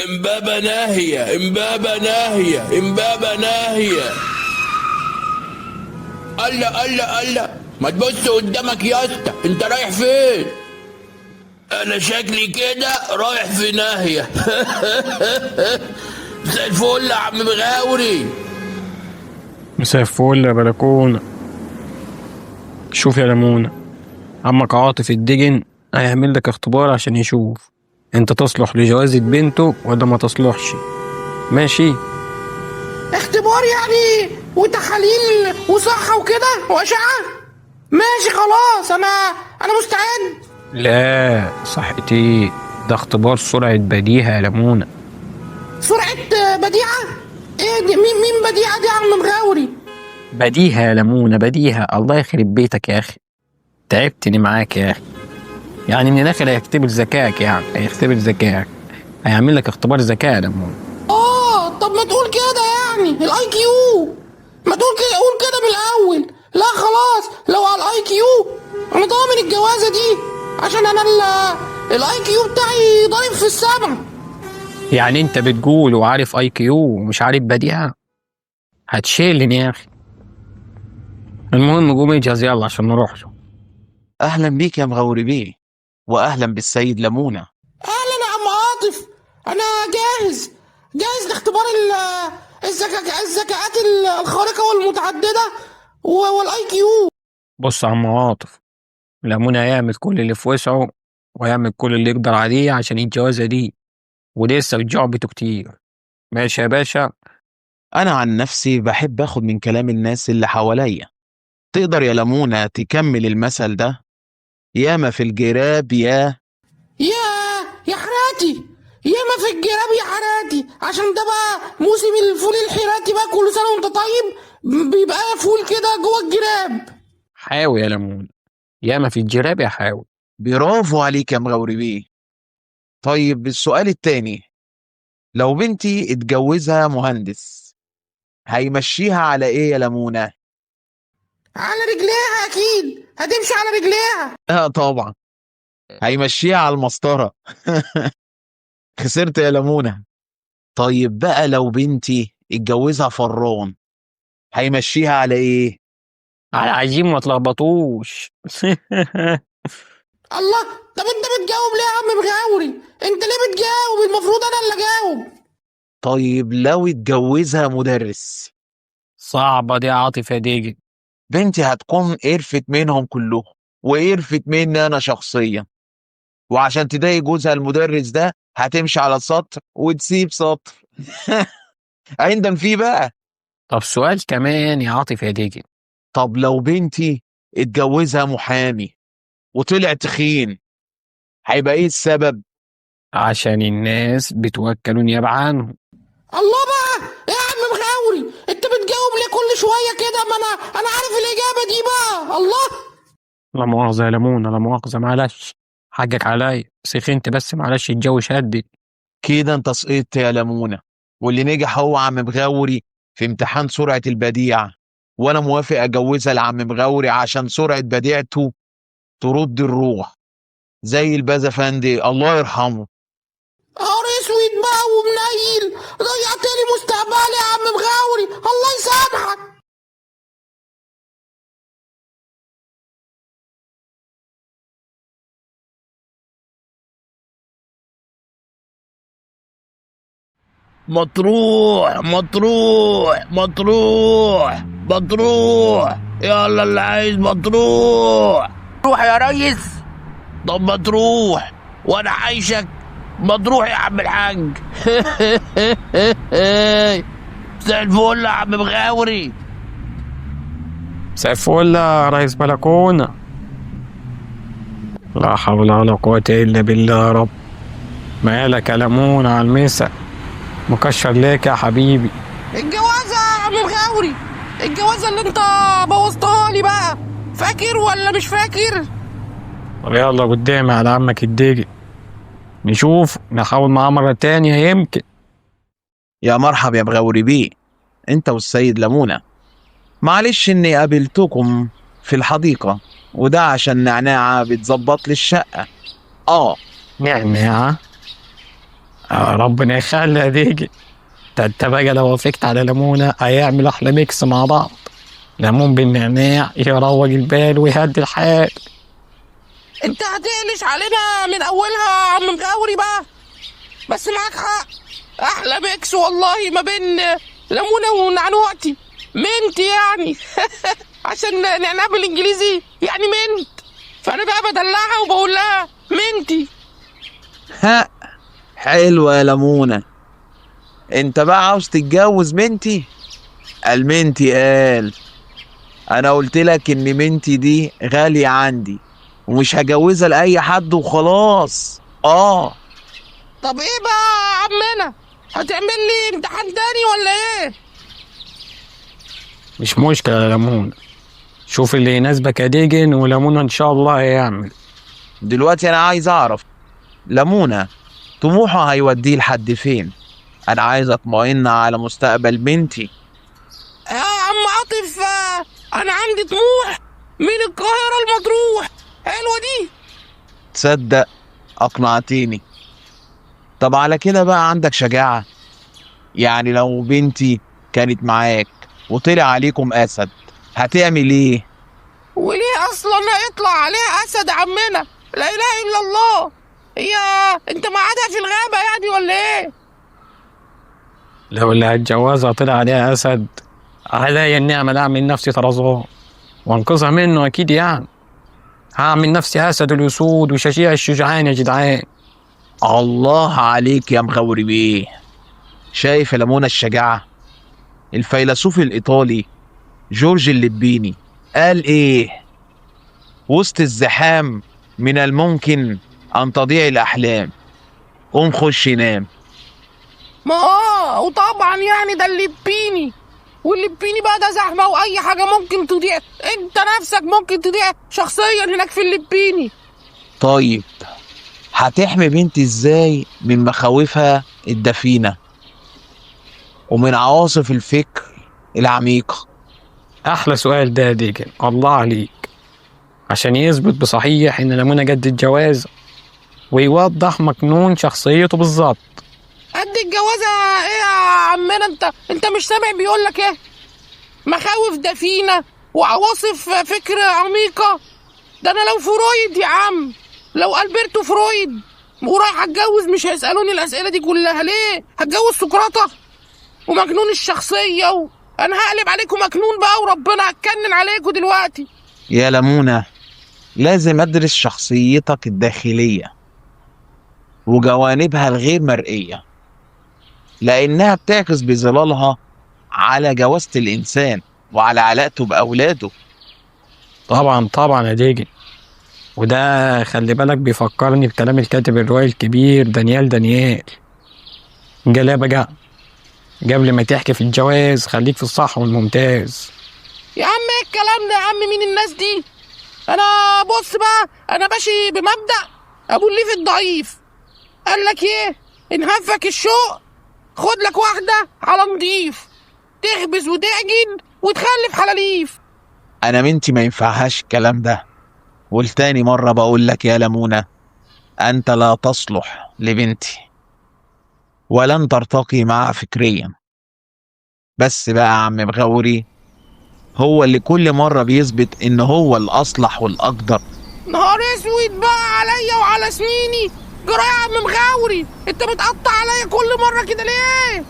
امبابة ناهية، امبابة ناهية، امبابة ناهية. الله الله الله، ما تبص قدامك يا اسطى، انت رايح فين؟ انا شكلي كده رايح في ناهية. زي الفل يا عم مغاوري. مساء الفل يا بلكونة. شوف يا لمونة، عمك عاطف الدجن هيعمل لك اختبار عشان يشوف انت تصلح لجوازة بنته ولا ما تصلحش. ماشي؟ اختبار يعني وتحاليل وصحة وكده وأشعة؟ ماشي خلاص، أنا مستعد. لا صحتي، ده اختبار سرعة بديهة يا لمونة. سرعة بديعة؟ ايه دي؟ مين بديعة دي يا عم مغاوري؟ بديهة يا لمونة، بديهة. الله يخرب بيتك يا أخي، تعبتني معاك يا أخي. يعني من الآخر هيختبر ذكائك، يعني هيختبر ذكائك، هيعمل لك اختبار ذكاء يا لمونة. طب ما تقول كده يعني الاي كيو، ما تقول كده، قول كده من الأول. لا خلاص، لو على الاي كيو أنا ضامن الجوازة دي، عشان أنا الاي كيو بتاعي ضارب في السبع. يعني انت بتقول وعارف اي كيو ومش عارف بديهة؟ هتشيلني يا اخي. المهم قوم اجهز يلا عشان نروح له. أهلا بيك يا مغوري بيه، وأهلا بالسيد لمونة. اهلا يا عم عاطف، انا جاهز، جاهز لاختبار الذكاءات الخارقة والمتعددة والاي كيو. بص يا عم عاطف، لمونة هيعمل كل اللي في وسعه ويعمل كل اللي يقدر عليه عشان الجوازة دي، ولسه جعبته كتير. ماشي يا باشا؟ أنا عن نفسي بحب أخد من كلام الناس اللي حواليا. تقدر يا لمونة تكمل المثل ده؟ ياما في الجراب يا حراتي، ياما في الجراب يا حراتي، عشان ده بقى موسم الفول الحراتي بقى، كل سنة وانت طيب. بيبقى فول كده جوه الجراب. حاول يا لمونة، ياما في الجراب يا حاول. برافو عليك يا مغوري بيه. طيب السؤال التاني، لو بنتي اتجوزها مهندس هيمشيها على إيه يا لمونة؟ على رجليها اكيد، هتمشي على رجليها. طبعا هيمشيها على المسطرة. خسرت يا لمونة. طيب بقى لو بنتي اتجوزها فران هيمشيها على ايه؟ عايزين ما تلخبطوش. الله، طب انت بتجاوب ليه يا عم مغاوري؟ انت ليه بتجاوب؟ المفروض انا اللي اجاوب. طيب لو اتجوزها مدرس؟ صعبة دي يا عاطف يا ديجي. بنتي هتكون قرفت منهم كلهم وقرفت مني انا شخصيا، وعشان تضايق جوزها المدرس ده هتمشي على سطر وتسيب سطر. هيندم فيه بقى. طب سؤال كمان يا عاطف يا ديجي. طب لو بنتي اتجوزها محامي وطلع تخين هيبقى ايه السبب؟ عشان الناس بتوكلوا نيابة عنهم. الله بقى يا عم مغاوري، انت بتجاوب ليه كل شويه كده؟ ما انا عارف الاجابه دي بقى. الله. لا مؤاخذة يا لمونة، لا مؤاخذة، معلش، حقك عليا، سخنت بس، معلش الجو شدد. كده انت سقطت يا لمونة، واللي نجح هو عم مغاوري في امتحان سرعة البديع، وانا موافق اجوزها لعم مغاوري عشان سرعة بديعته ترد الروح زي البازا فندي الله يرحمه. نهار اسود بقى ومنيل، ضيعت لي مستقبلي يا عم مغاوري، الله يسامحك. مطروح مطروح مطروح مطروح، يلا اللي عايز مطروح. روح يا ريس. طب ما تروح وانا عايشك. مطروح يا عم الحاج. مساء الفل يا عم مغاوري. مساء الفل يا ريس بلكونة. لا حول ولا قوة إلا بالله يا رب. مالك يا لمونة على المسا؟ مكشر ليك يا حبيبي؟ الجوازه يا عم مغاوري، الجوازه اللي انت بوظتها لي بقى، فاكر ولا مش فاكر؟ طب يلا قدامي على عمك الديجي، نشوف نحاول معاه مرة تانية يمكن. يا مرحب يا مغاوري بيه، انت والسيد لمونة. معلش اني قابلتكم في الحديقة، وده عشان نعناعة بتظبط لي الشقة. اه نعناع؟ ربنا يخلي يا ديجي. ده انت بقى لو وافقت على ليمونة هيعمل احلى ميكس مع بعض. ليمون بالنعناع يروق البال ويهدي الحال. انت هتقلش علينا من اولها يا عم مغاوري بقى. بس معاك حق، احلى ميكس والله ما بين ليمونه ونعنوعتي. منت يعني عشان نعناع بالانجليزي يعني منت، فانا بقى بدلعها وبقول لها منتي. ها، حلوة يا لمونة. انت بقى عاوز تتجوز منتي؟ قال منتي قال. انا قلت لك ان منتي دي غالية عندي ومش هجوزها لأي حد وخلاص. طب ايه بقى يا عمنا، هتعمل لي امتحان تاني ولا ايه؟ مش مشكلة يا ليمون، شوف اللي يناسبك يا ديجن وليمونة ان شاء الله هيعمل. دلوقتي انا عايز اعرف لمونة طموحه هيوديه لحد فين. انا عايز اطمئن على مستقبل بنتي. يا عم عاطف، انا عندي طموح من القاهرة لمطروح. حلوة دي. تصدق اقنعتيني. طب على كده بقى عندك شجاعة؟ يعني لو بنتي كانت معاك وطلع عليكم اسد هتعمل ايه؟ وليه اصلا هيطلع عليها اسد يا عمنا؟ لا اله الا الله. هي انت معادها في الغابة يعني ولا ايه؟ لو اللي هتجوزها طلع عليها اسد عليا النعمة اعمل نفسي طرزان وانقذها منه اكيد يعني. هعمل نفسي اسد الاسود وشجيع الشجعان يا جدعان. الله عليك يا مغوري بيه. شايف يا لمونة الشجاعة؟ الفيلسوف الإيطالي جورج الليبيني قال إيه؟ وسط الزحام من الممكن أن تضيع الأحلام. قوم خش نام. ما وطبعا يعني ده الليبيني، والليبيني بقى ده زحمة واي حاجة ممكن تضيع. انت نفسك ممكن تضيع شخصيا هناك في الليبيني. طيب هتحمي بنتي إزاي من مخاوفها الدفينة ومن عواصف الفكر العميقة؟ احلى سؤال ده يا ديجن، الله عليك. عشان يثبت بصحيح ان ليمونة جد الجواز ويوضح مكنون شخصيته بالظبط. قد الجوازة ايه يا عمنا؟ انت مش سامع بيقولك ايه؟ مخاوف دفينة وعواصف فكر عميقة. ده انا لو فرويد يا عم، لو البرتو فرويد ورايح اتجوز مش هيسألوني الاسئلة دي كلها. ليه؟ هتجوز سقراطة ومجنون الشخصية انا هقلب عليكم مجنون بقى وربنا هتكنن عليكم دلوقتي. يا لمونة لازم أدرس شخصيتك الداخلية وجوانبها الغير مرئية، لأنها بتعكس بظلالها على جوازة الإنسان وعلى علاقته بأولاده. طبعا طبعا يا ديجن، وده خلي بالك بيفكرني بكلام الكاتب الرواية الكبير دانيال. قال بقى قبل ما تحكي في الجواز خليك في الصح والممتاز. يا عم ايه الكلام ده يا عم؟ مين الناس دي؟ انا بص بقى، انا ماشي بمبدأ ابو الليف الضعيف. قال لك ايه؟ ان هفك الشوق خد لك واحدة على نضيف، تخبز وتعجن وتخلف حلاليف. أنا بنتي ما ينفعهاش الكلام ده. والتاني مرة بقول لك يا لمونة، أنت لا تصلح لبنتي ولن ترتقي معها فكريا. بس بقى يا عم مغوري هو اللي كل مرة بيثبت إن هو الأصلح والأقدر. نهار اسود بقى عليا وعلى سنيني. جرى يا عم مغاوري، انت بتقطع عليا كل مرة كده ليه؟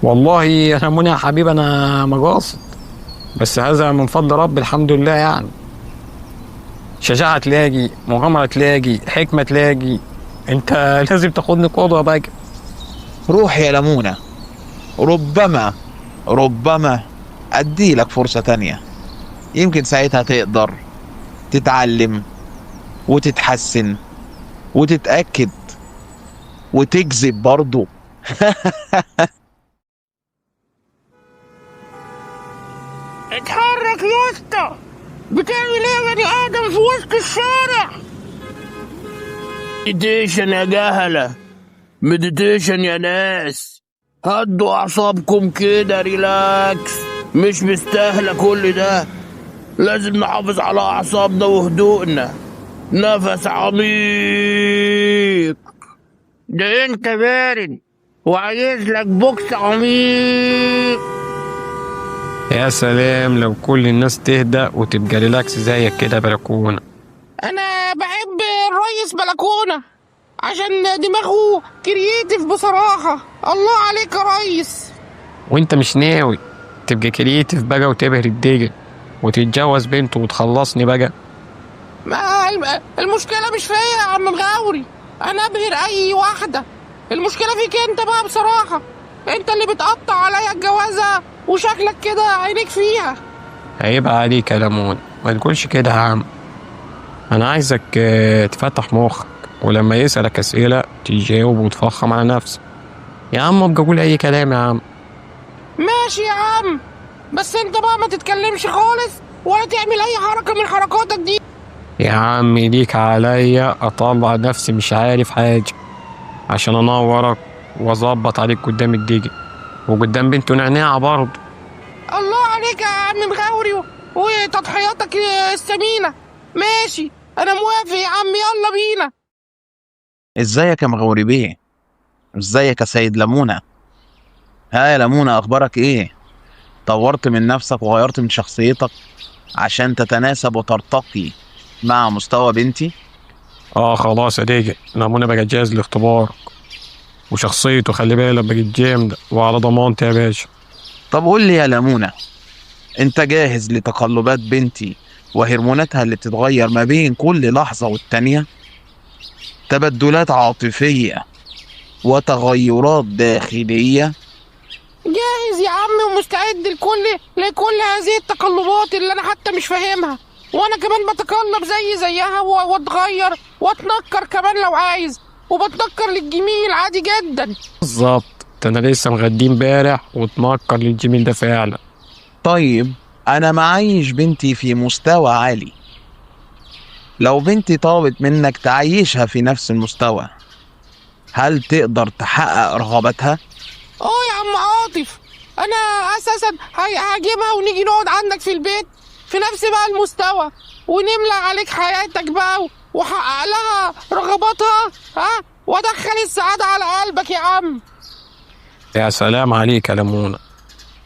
والله يا منى يا حبيبي انا ما قاصد، بس هذا من فضل رب الحمد لله يعني. شجاعة تلاقي، مغامرة تلاقي، حكمة تلاقي، انت لازم تاخدني قدوة بقى. روح يا لمونة، ربما أدي لك فرصة تانية. يمكن ساعتها تقدر تتعلم وتتحسن وتتأكد وتكذب برضو. اتحرك يا اسطى، بتعمل ايه يا بني ادم في وسط الشارع؟ مديتيشن يا جهلة، مديتيشن يا ناس. هدوا أعصابكم كده، ريلاكس. مش مستاهلة كل ده. لازم نحافظ على أعصابنا وهدوءنا. نفس عميق. ده انت بارد، وعايز لك بوكس عميق. يا سلام لو كل الناس تهدى وتبقى ريلاكس زيك كده بلكونة. انا بحب الريس بلكونه عشان دماغه كرييتيف بصراحه. الله عليك يا ريس. وانت مش ناوي تبقى كرييتيف بقى وتبهر الدجل وتتجوز بنته وتخلصني بقى؟ ما المشكله مش فيا يا عم مغاوري، انا ابهر اي واحده. المشكله فيك انت بقى بصراحه، انت اللي بتقطع عليا الجوازه وشكلك كده عينيك فيها. هيبقى عليك يا ليمون، ما تقولش كده يا عم. انا عايزك تفتح مخك، ولما يسألك اسئلة تجاوب وتفخم على نفسك. يا عم ابقى قول اي كلام يا عم. ماشي يا عم، بس انت بقى ما تتكلمش خالص ولا تعمل اي حركه من حركاتك دي. يا عم ليك عليا اطلع نفسي مش عارف حاجة عشان انورك واظبط عليك قدام الدجل وقدام بنته نعناع برضه. الله عليك يا عم مغاوري وتضحياتك الثمينه. ماشي انا موافق يا عم، يلا بينا. ازيك يا مغوري بيه؟ ازيك يا سيد لمونة؟ ها يا لمونة، اخبارك ايه؟ طورت من نفسك وغيرت من شخصيتك عشان تتناسب وترتقي مع مستوى بنتي؟ خلاص يا دجل، لمونة بقى جاهز لاختبارك، وشخصيته خلي بالك بقت جامدة وعلى ضمانتي يا باشا. طب قول لي يا لمونة، انت جاهز لتقلبات بنتي وهرموناتها اللي بتتغير ما بين كل لحظة والتانية؟ تبدلات عاطفية وتغيرات داخلية. جاهز يا عم ومستعد لكل هذه التقلبات اللي انا حتى مش فاهمها، وانا كمان بتقلب زيها واتغير واتنكر كمان لو عايز، وبتنكر للجميل عادي جدا. بالظبط، ده انا لسه مغدي امبارح واتنكر للجميل ده فعلا. طيب انا معيش بنتي في مستوى عالي، لو بنتي طلبت منك تعيشها في نفس المستوى هل تقدر تحقق رغبتها؟ يا عم عاطف، انا اساسا هجيبها ونيجي نقعد عندك في البيت في نفس بقى المستوى، ونملى عليك حياتك بقى وحقق لها رغباتها، وادخل السعادة على قلبك يا عم. يا سلام عليك يا لمونة،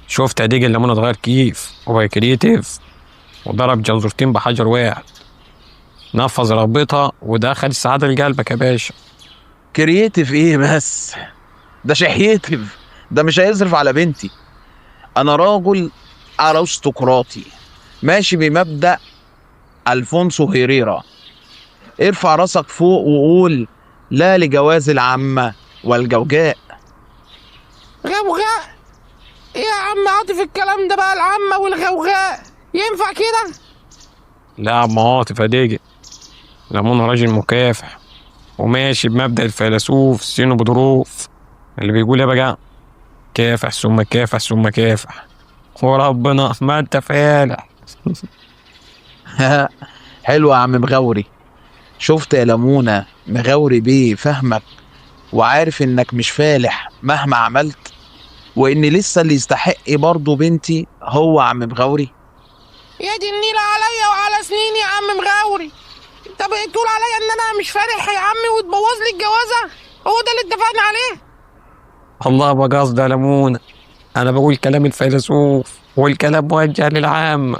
شفت اديك الليمونة اتغير كيف وبقى كريتيف وضرب جزرتين بحجر واحد، نفذ رغبتها ودخل السعادة لقلبك يا باشا. كرييتيف ايه بس؟ ده شحيتيف، ده مش هيصرف على بنتي. انا راجل ارستقراطي ماشي بمبدأ الفونسو هيريرا، ارفع راسك فوق وقول لا لجواز العمة والجوجاء. غوغاء؟ ايه يا عم عاطف الكلام ده بقى، العمة والغوغاء ينفع كده؟ لا يا عم عاطف اديك، لمونة راجل مكافح وماشي بمبدأ الفيلسوف سينو بظروف اللي بيقول يا بقى كافح ثم كافح ثم كافح وربنا ما انت فالح. حلو يا عم مغوري. شفت يا لمونة مغوري بيه فهمك وعارف انك مش فالح مهما عملت، وان لسه اللي يستحق برضه بنتي هو عم مغوري. يا دي النيلة عليا وعلى سنيني يا عم مغاوري، انت بتقول عليا ان انا مش فالح يا عمي وتبوظ لي الجوازة؟ هو ده اللي اتفقنا عليه؟ الله ما قصدي يا لمونة، انا بقول كلام الفيلسوف والكلام موجه للعامة.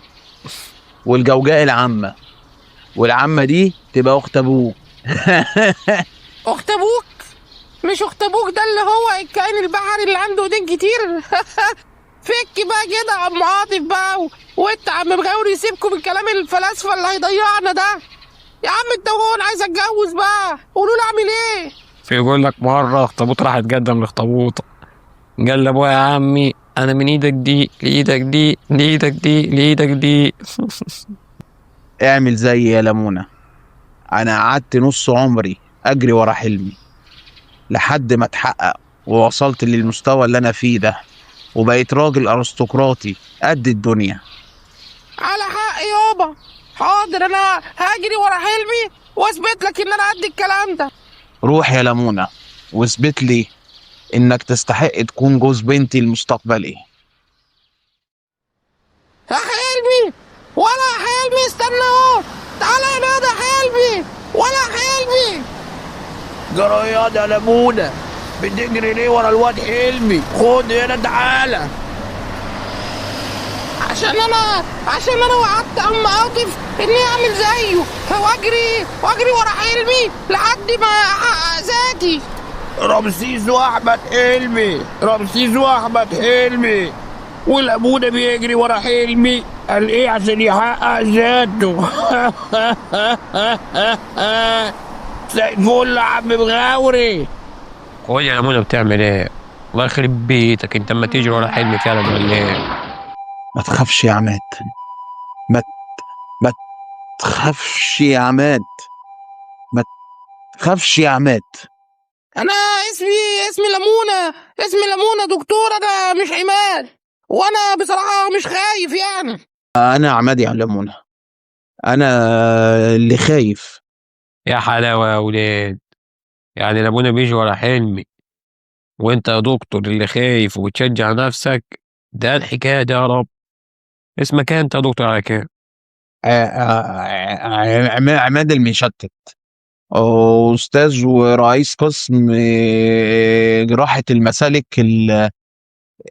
والجوجاء العامة، والعامة دي تبقى اخت ابوك. اخت ابوك؟ مش اخت ابوك ده اللي هو الكائن البحري اللي عنده ايدين كتير؟ فك بقى كده يا عم عاطف بقى وانت عم مغاوري سيبكم من كلام الفلاسفه اللي هيضيعنا ده. يا عم انت وهو انا عايز اتجوز بقى، قولوا لي اعمل ايه؟ في يقول لك مرة اخطبوط راح اتقدم لاخطبوطة، قال لابويا يا عمي انا من ايدك دي لايدك دي لايدك دي لايدك دي. اعمل زي يا لمونة، انا قعدت نص عمري اجري ورا حلمي لحد ما اتحقق ووصلت للمستوى اللي انا فيه ده، وبقيت راجل ارستقراطي قد الدنيا. على حق يابا، حاضر انا هجري ورا حلمي واثبت لك ان انا قد الكلام ده. روح يا لمونة واثبت لي انك تستحق تكون جوز بنتي المستقبلي. يا حلمي ولا حلمي، استنى اهو، تعالى هنا يا حلمي ولا حلمي. جريان يا لمونة، بتجري ليه ورا الواد حلمي؟ خد هنا تعالى. عشان انا وعدت ام عاطف اني اعمل زيه، واجري ورا حلمي لحد ما احقق ذاتي. رمسيس واحمد حلمي، رمسيس واحمد حلمي، والابونا بيجري ورا حلمي قال ايه عشان يحقق ذاته. زي الفل يا عم مغاوري. قول يا لمونة بتعمل ايه؟ الله يخرب بيتك، انت اما تيجي ورا حلمي فعلا ولا ايه؟ ما تخافش يا عماد، ما ما تخافش يا عماد، ما تخافش يا عماد. انا اسمي لمونة دكتور، انا مش عماد، وانا بصراحة مش خايف يعني. انا عماد يا لمونة، انا اللي خايف. يا حلاوة يا ولاد، يعني لمونة بيجي ورا حلمي وانت يا دكتور اللي خايف وبتشجع نفسك؟ ده الحكاية دي يا رب. اسمك ايه انت يا دكتور على كده؟ عماد المشتت، أستاذ ورئيس قسم جراحة المسالك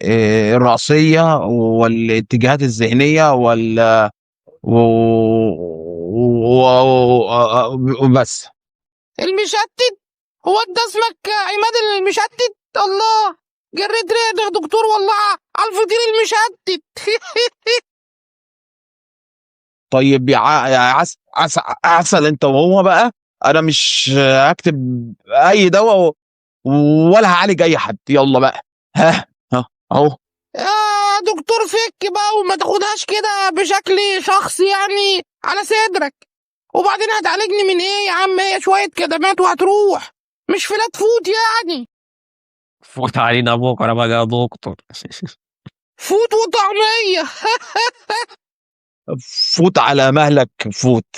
الرأسية والاتجاهات الذهنية وبس. المشتت؟ هو انت اسمك عماد المشتت؟ الله، جريت ريقك يا دكتور والله على الفطير المشتت. طيب عسل انت وهو بقى. انا مش هكتب اي دواء ولا هعالج اي حد. يلا بقى، ها اهو. يا دكتور فك بقى وما تاخدهاش كده بشكل شخصي يعني على صدرك. وبعدين هتعالجني من ايه يا عم؟ هي شوية كدمات وهتروح، مش فلات فوت يعني. فوت علينا بكرة بقى يا دكتور. فوت وطعمية. فوت على مهلك فوت.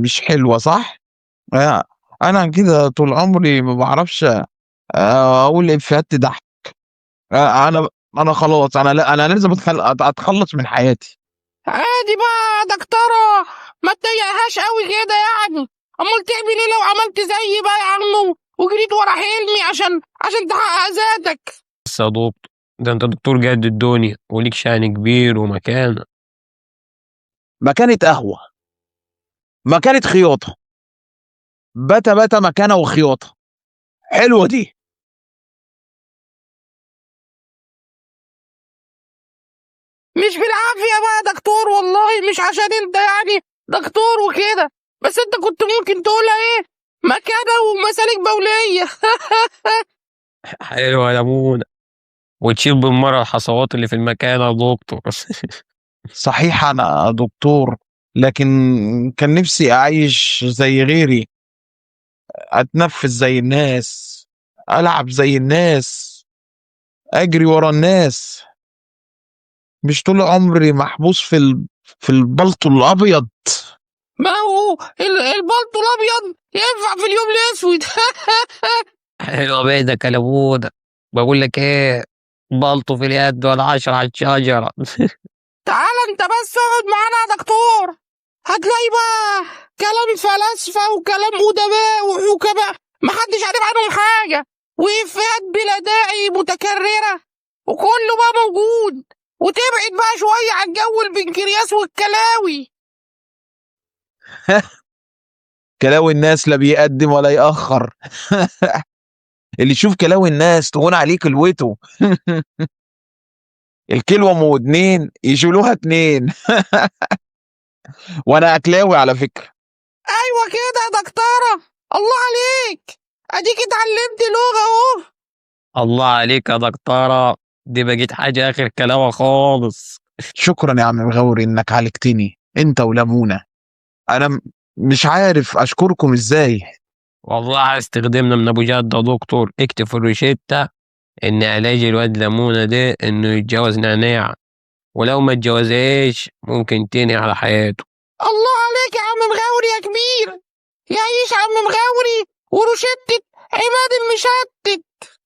مش حلوة صح؟ انا كده طول عمري ما بعرفش اقول افيهات تضحك. انا خلاص، انا لازم اتخلص من حياتي. عادي بقى يا دكتورة، ما تضايقهاش قوي كده يعني. امال تعمل ايه لو عملت زيي بقى يا عم وجريت ورا حلمي عشان تحقق ذاتك؟ بس يا دكتور، ده انت دكتور جد الدنيا وليك شأن كبير ومكانة. مكانة قهوة، مكانة خياطة، بتا مكانة وخياطة. حلوة دي. مش بالعافية بقى يا دكتور والله، مش عشان انت يعني دكتور وكده، بس انت كنت ممكن تقولها ايه، مكانة ومسالك بولية. حلوة يا لمونة، وتشيل بالمرة الحصوات اللي في المكان يا دكتور. صحيح انا دكتور، لكن كان نفسي اعيش زي غيري، اتنفس زي الناس، العب زي الناس، اجري ورا الناس، مش طول عمري محبوس في البلطو الابيض. ما هو البلطو الابيض ينفع في اليوم الاسود. حلوة بيدك يا لمونة، بقول لك ايه، بلطو في اليد ولا 10 على الشجرة. تعال انت بس اقعد معانا يا دكتور، هتلاقي بقى كلام فلاسفة وكلام أدباء وحكماء محدش عارف عنهم حاجة، وإفيهات بلا داعي متكررة، وكله بقى موجود. وتبعد بقى شوية عن جو البنكرياس والكلاوي. كلاوي الناس لا بيقدم ولا يأخر. اللي يشوف كلاوي الناس تهون عليه كلوته. الكلوة ام ودنين يشيلوها 2. وانا اكلاوي على فكرة. أيوة كده يا دكتورة، الله عليك، أديك اتعلمت لغة أهو. الله عليك يا دكتورة، دي بقيت حاجة آخر كلامة خالص. شكرا يا عم مغاوري انك عالجتني انت ولمونة. انا مش عارف اشكركم ازاي. والله عايز تخدمنا من أبو جد يا دكتور، اكتب في الروشتة إن علاج الواد لمونة ده إنه يتجوز نعناع، ولو ما اتجوزهاش ممكن تنهي على حياته. الله عليك يا عم مغاوري يا كبير، يعيش عم مغاوري وروشتة عماد المشتت.